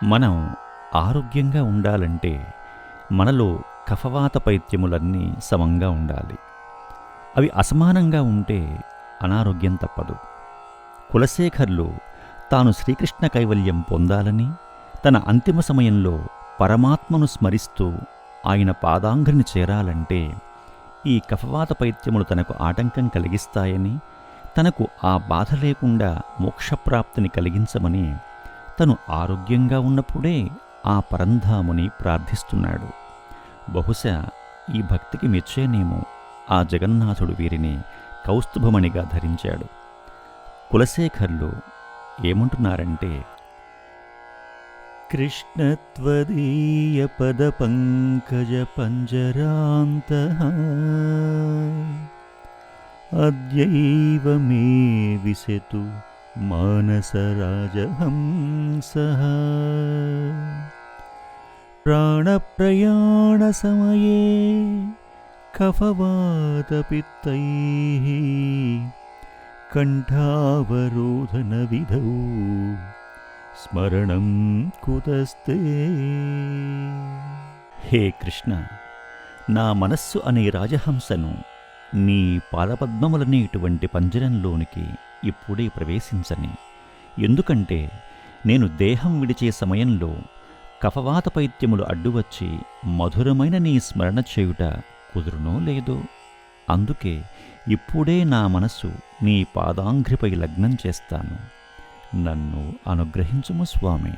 మనం ఆరోగ్యంగా ఉండాలంటే మనలో కఫవాత పైత్యములన్నీ సమంగా ఉండాలి. అవి అసమానంగా ఉంటే అనారోగ్యం తప్పదు. కులశేఖర్లు తాను శ్రీకృష్ణ కైవల్యం పొందాలని తన అంతిమ సమయంలో పరమాత్మను స్మరిస్తూ ఆయన పాదాంఘ్రిని చేరాలంటే ఈ కఫవాత పైత్యములు తనకు ఆటంకం కలిగిస్తాయని, తనకు ఆ బాధ లేకుండా మోక్షప్రాప్తిని కలిగించమని తను ఆరోగ్యంగా ఉన్నప్పుడే ఆ పరంధాముని ప్రార్థిస్తున్నాడు. బహుశా ఈ భక్తికి మెచ్చేనేమో ఆ జగన్నాథుడు వీరిని కౌస్తుభమణిగా ధరించాడు. కులశేఖర్లు ఏమంటున్నారంటే, కృష్ణత్వదీయ పద పంకజ పంజరాంతః అద్యైవ మే విశతు మానసరాజహంసః ప్రాణప్రయాణ సమయే కఫవాతపిత్తైః కంఠావరోధన విధౌ స్మరణం కుతస్తే. హే కృష్ణ, నా మనస్సు అనే రాజహంసను నీ పాదపద్మములనేటువంటి పంజరంలోనికి ఇప్పుడే ప్రవేశించని. ఎందుకంటే నేను దేహం విడిచే సమయంలో కఫవాత పైత్యములు అడ్డువచ్చి మధురమైన నీ స్మరణ చేయుట కుదురునో లేదో. అందుకే ఇప్పుడే నా మనసు నీ పాదాంఘ్రిపై లగ్నం చేస్తాను. నన్ను అనుగ్రహించుము స్వామి.